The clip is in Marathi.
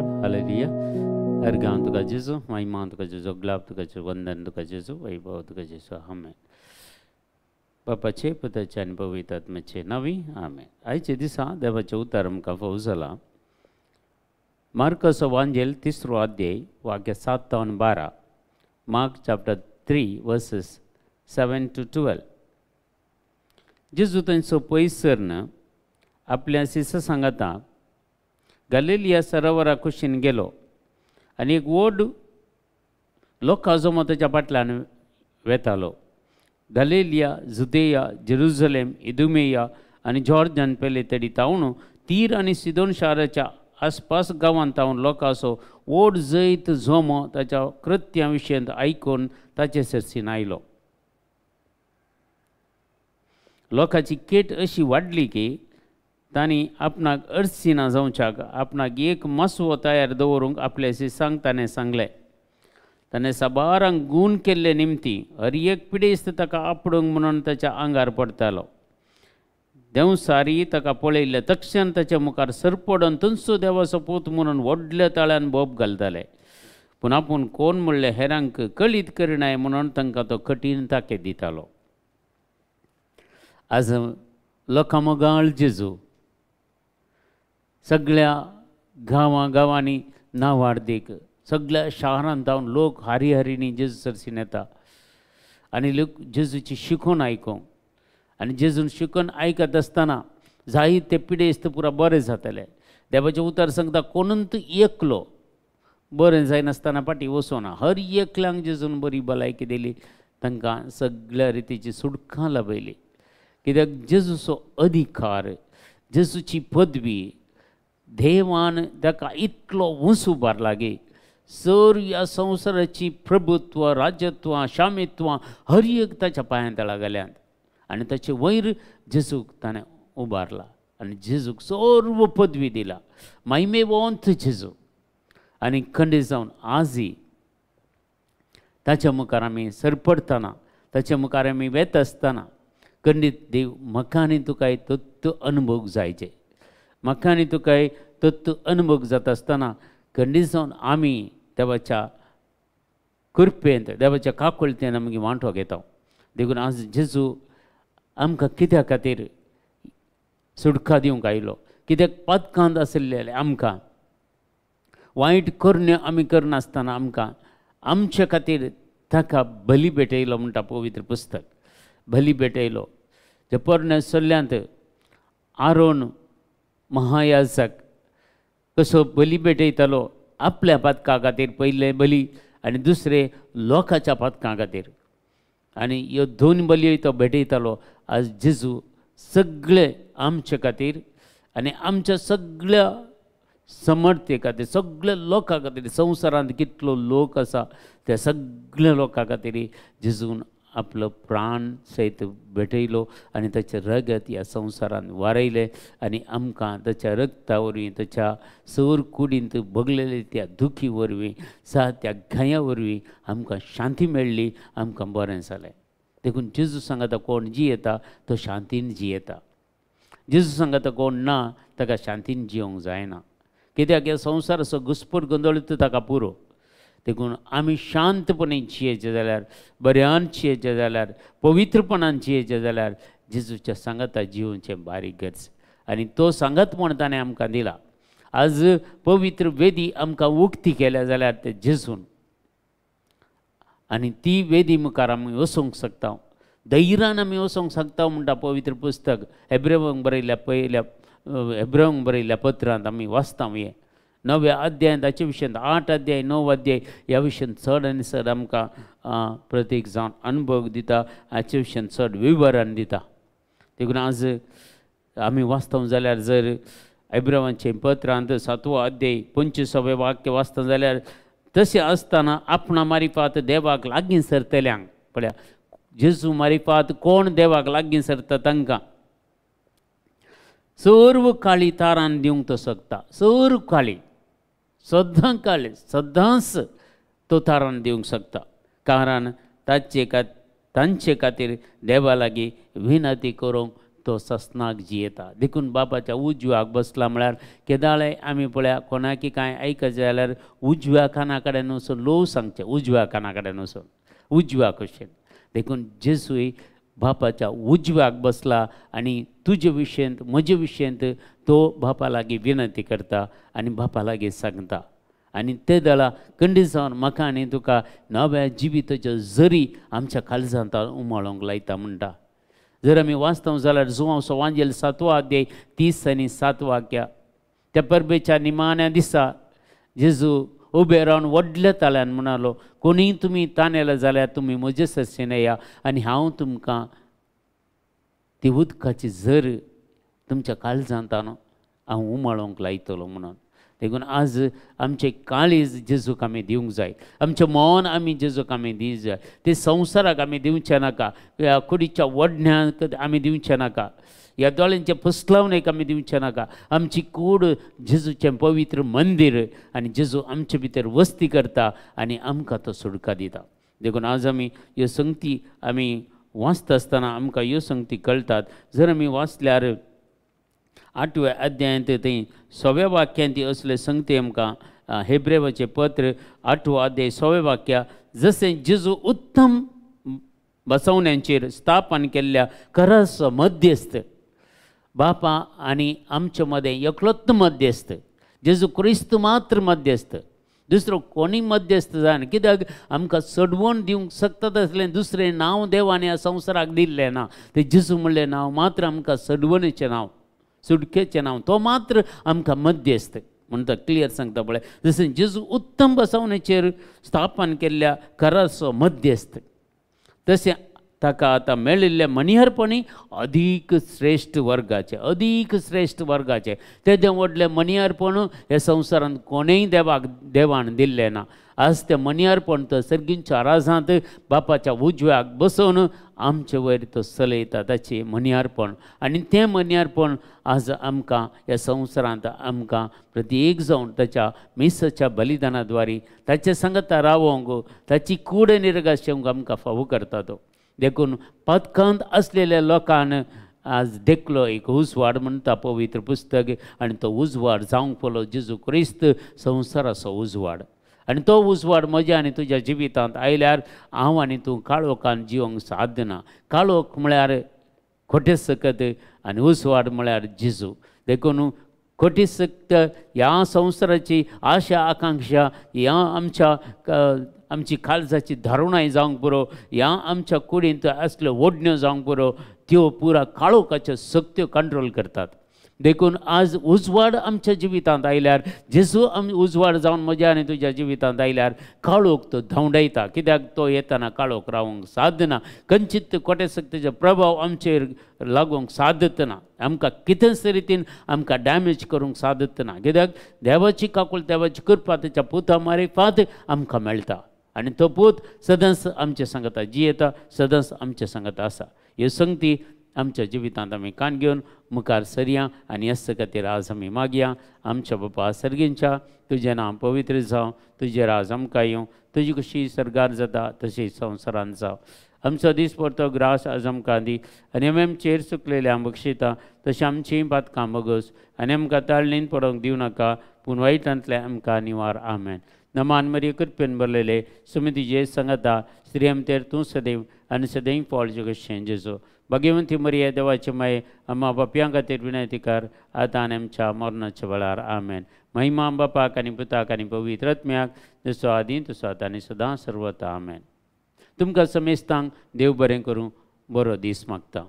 God. Hallelujah. Ergaan tuka Jesu, महिमा तुका Jesu, ग्लाब तुका Jesu, वंदन तुका Jesu, वैभव तुका Jesu. आमेन. बापाचे पुत्राचे आणि पवित्र आत्म्याचे नावी आमेन. आयचे दिसा देवाचे उतार आमकां फावो जाला. मार्कस एवांजेल 3रो अध्याय वाक्य 7 ते 12. Mark chapter 3 verses 7 to 12. जेजू थंयचो पयसरन आपल्या शिश्यां सांगाता गलिलिया सरोवरा कुशीन गेलो आनी एक व्हड लोका जमो ताच्या फाटल्यान वेतालो. गलिलिया, जुदेया, जेरुसलेम, इदुमेया आनी जॉर्जन पेले तेडी तावन तीर आनी सिदोन शाराच्या आसपास गांवांत तावन लोकांचो व्हड जैत जोमो ताच्या कृत्यां विशयी आयकून ताचे सर्सीन आयलो. लोकांची केट अशी वाडली की तांणी आपणाक अडचीना जावच्याक आपणाक एक मसवो तयार दवरूंक आपल्या शिश्यांक ताणें सांगलें. ताणें साबारांक गूण केल्ले निमती हर एक पिडेस्त ताका आपडूंक म्हणून ताच्या आंगार पडतालो. देवसारी ताका पळयल्ले तक्षण ताच्या मुखार सरपडून थंयचो देवाचो पूत म्हणून व्हडल्या ताळ्यान बोब घालताले. पूण आपूण कोण म्हणलें हेरांक कळीत करिनाय म्हणून तांकां तो कठीण ताकेत दितालो. आज लोकां मोगाळ जेजू सगळ्या गांवांनी नांवार देक सगळ्या शारांत जावन लोक हारी हारीनी जेजू सरसीन येता आनी लोक जेजूची शिकवण आयकूंक आनी जेजून शिकवण आयकत आसतना जायते पिडेस्त पुरा बरें जातले. देवाचें उतर सांगता कोणूच एकलो बरें जायनासतना फाटीं वचोना. हर एकल्यांक जेजून बरी भलायकी दिली, तांकां सगळ्या रितीची सुटका लाभयली. कित्याक जेजूचो अधिकार, जेजूची पदवी देवान ताका इतलो उंच उबारला की सर ह्या संवसाराची प्रभुत्व, राज्यत्वां, शामित्वां हर एक ताच्या पांयां तळा घाल्यांत आनी ताचे वयर जेजूक ताणें उबारला आनी जेजूक सर्व पदवी दिला. महिमेवंत जेजू आनी खंडीत जावन आजय ताच्या मुखार आमी सरपडतना, ताच्या मुखार आमी वेत आसतना खंडीत देव म्हाका आनी तुकाय तत्त अनुभव जायचे. म्हाका आनी तुकाय तत्त अनुभव जाता आसतना खंडीत जावन आमी देवाच्या कृपेंत, देवाच्या काकुळतेन आमगे वांटो घेता. देखून आज जेजू आमकां कित्या खातीर सुटका दिवंक आयलो, कित्याक पदकांत आशिल्ले आमकां वायट कर्ण्य आमी करनासतना आमकां आमचे खातीर ताका बली भेटयलो म्हणटा पवित्र पुस्तक. बली भेटयलो. जे पोरणे सल्ल्यांत आरोन महायाजक कसो बली भेटयतालो आपल्या पदका खातीर पयले बली आनी दुसरे लोकाच्या पदकां खातीर, आनी ह्यो दोन बलयो तो भेटयतालो. आज जेजू सगळे आमचे खातीर आनी आमच्या सगळ्या समर्थे खातीर, सगळ्या लोकां खातीर, संवसारांत कितलो लोक आसा त्या सगळ्या लोकां खातीर जेजून आपलो प्राण सयत भेटयलो आनी ताचें रगत ह्या संवसारांत वारयलें आनी आमकां ताच्या रगता वरवीं, ताच्या सर कुडींत भोगलेले त्या दुखी वरवीं, त्या गाया वरवीं आमकां शांती मेळ्ळी, आमकां बरें जालें. देखून जेजू सांगता कोण जियेता तो शांतीन जियेता. जेजू सांगता कोण ना ताका शांतीन जियोंक जायना. कित्याक ह्या संवसाराचो घुस्पट गोंदळूच ताका पुरो. देखून आमी शांतपणे जियेचे जाल्यार, बऱ्यान जियेचे जाल्यार, पवित्रपणान जियेचे जाल्यार जेजूच्या सांगाता जिवोवचें बारीक गरज आनी तो सांगत म्हण ताणें आमकां दिला. आज पवित्र वेदी आमकां उक्ती केल्या जाल्यार ते जेजून, आनी ती वेदी मुखार आमी वचूंक शकता, धैर्यान आमी वचूंक शकता म्हणटा पवित्र पुस्तक. हेब्रेवांक बरयल्ल्या पत्रांत आमी वाचता हे 9व्या अध्यायांत हाचे विशयी 8 अध्याय 9 अध्याय ह्या विशयी चड आनी चड आमकां प्रत्येक जावन अनुभव दिता, हाचे विशयी चड विवरण दिता. देखून आज आमी वाचता जाल्यार जर हेब्रेवांचे पत्रांत 7वो अध्याय 25वें वाक्य वाचता जाल्यार तशें आसतना आपणा मारिफात देवाक लागीं सरतल्यांक, पळया जेजू मारिफात कोण देवाक लागीं सरता तांकां सर्व काळी तारान दिवंक तो शकता. सर्व काळी सदांच तो तारान दिवंक शकता. कारण तांचे खातीर देवा लागीं विनंती करूंक तो ससनाक जियेता. देखून बापाच्या उजव्याक बसला म्हळ्यार केदाळे आमी पळया कोणाकी कांय आयकत जाल्यार उजव्या काना कडेन वचून लोव सांगचें, उजव्या काना कडेन वचून उजव्या कशें. देखून जेजूय बापाच्या उजव्याक बसला आनी तुजे विशयंत म्हजे विशयंत तो बापा लागीं विनंती करता आनी बापा लागीं सांगता. आनी ते दळा खंडीत जावन म्हाका आनी तुका नव्या जिविताच्यो झरी आमच्या काळजांत उमाळोंक लायता म्हणटा. जर आमी वाचता जाल्यार जुवांचो वांजेल 7 अध्याय 30 आनी 7 वाक्या. त्या परबेच्या निमाण्या दिसा जेजू उबे रावन व्हडल्या ताळ्यान म्हणालो, कोणीय तुमी ताणेला जाल्यार तुमी म्हजे सरसेन येया आनी हांव तुमकां ती उदकाची झर तुमच्या काळजांत हांव उमाळोंक लायतलो म्हणून. देखून आज आमचे काळीज जेजूक आमी दिवंक जाय, आमचें मन आमी जेजूक आमी दिवंक जाय. ते संवसाराक आमी दिवचें नाका, ह्या कुडीच्या वडण्याक आमी दिवचें नाका, ह्या दोळ्यांच्या फसलावणेक आमी दिवचें नाका. आमची कूड जेजूचें पवित्र मंदीर आनी जेजू आमचे भितर वस्ती करता आनी आमकां तो सुडका दिता. देखून आज आमी ह्यो संगती आमी वाचता आसतना आमकां ह्यो संगती कळटात. जर आमी वाचल्यार 8व्या अध्यायांत थंय 6व्या वाक्यांत असले संगती आमकां हेब्रेवाचें पत्र 8वो अध्याय 6वें वाक्या, जशें जेजू उत्तम बसवण्यांचेर स्थापन केल्ल्या करस मध्यस्थ बापा आनी आमचे मदें एकलोच मध्यस्थ जेजू क्रिस्त मात्र मध्यस्थ, दुसरो कोणी मध्यस्थ जायना. कित्याक आमकां सडवण दिवंक शकता तसलें दुसरें नांव देवान ह्या संवसाराक दिल्लें ना. तें जेजू म्हणलें नांव मात्र आमकां सडवणेचें नांव, सुडकेचें नांव, तो मात्र आमकां मध्यस्थ म्हणटा. क्लियर सांगता पळय, जशें जेजू उत्तम बसवणेचेर स्थापन केल्ल्या कराचो मध्यस्थ, तशें ताका आतां मेळिल्ले मनिहरपणी अदीक श्रेश्ठ वर्गाचे, अदीक श्रेश्ठ वर्गाचे. तेदें व्हडलें मनिहरपण ह्या संवसारांत कोणेय देवान दिल्लें ना. आज तें मनिहरपण तो सर्गींच्या राजांत बापाच्या उजव्याक बसोवन आमचे वयर तो चलयता, ताचें मनिहरपण. आनी तें मनिहरपण आज आमकां ह्या संवसारांत आमकां प्रत्येक जावन ताच्या मिसाच्या बलिदानाद्वारे ताचे सांगता रावोंक, ताची कूड निर्गाशेवंक आमकां फावो करता तो. देखून पथकांत असलेल्या लोकांन आज देखलो एक उजवाड म्हणटा पवित्र पुस्तक, आनी तो उजवाड जावंक पडलो जेजू क्रिस्त संवसाराचो उजवाड. आनी तो उजवाड म्हज्या आनी तुज्या जिवितांत आयल्यार हांव आनी तूं काळोखान जिवंक साध्य ना. काळोख म्हळ्यार खोटे सकत आनी उजवाड म्हळ्यार जेजू. देखून खोटी सक्त ह्या संवसाराची आशा आकांक्षा, ह्या आमची काळजाची धारुणाय जावंक पुरो, ह्या आमच्या कुडींत असल्यो ओडण्यो जावंक पुरो, त्यो पुरा काळोखाच्यो सक्त्यो कंट्रोल करतात. देखून आज उजवाड आमच्या जिवितांत आयल्यार, जेजू उजवाड जावन म्हज्या आनी तुज्या जिवितांत आयल्यार काळोख तो धांवडायता. कित्याक तो येताना काळोख रावंक साध्य ना. खंयचीच खोटे सक्तीचो प्रभाव आमचेर लागूंक साधत ना. आमकां कितेंच रितीन आमकां डॅमेज करूंक साधत ना. कित्याक देवाची काकूळ, देवाची कृपा ताच्या पुता मार्फत आमकां मेळटा. आनी तो पूत सदांच आमचे सांगता जियेता, सदांच आमचे सांगता आसा. ह्यो संगती आमच्या जिवितांत आमी कान घेवन मुखार सरया आनी ह्याच खातीर आज आमी मागया. आमच्या बापा सर्गींच्या, तुजें नांव पवित्र जावं, तुजें राज आमकां येवं, तुजी कशी सरगार जाता तशी संवसारांत जावं. आमचो दीस परतो ग्रास आज आमकां दी, आनी आमी आमचेर चुकलेल्या बक्षिता तशें आमचीं पातकां बगोस, आनी आमकां ताळणेन पडोवंक दिवं नाका, पूण वायटांतल्यान आमकां निवार. आमेन. नमान मरी कृपेन भरलेले सुमिती जे सांगता श्री आमतेर तूं सदैव आनी सदैव फळ जगतशें जेजो. भाग्यवंती मरिया देवाची माये, आम्हा बापयां खातीर विनंती कर, आतां आनी आमच्या मरणाच्या वेळार. आमेन. महिमा बापाक आनी पुताक आनी पवित्र आत्म्याक, जसो आदीं तसो आतां आनी सदां सर्वता. आमेन. तुमकां समेस्तांक देव बरें करूं. बरो दीस मागता.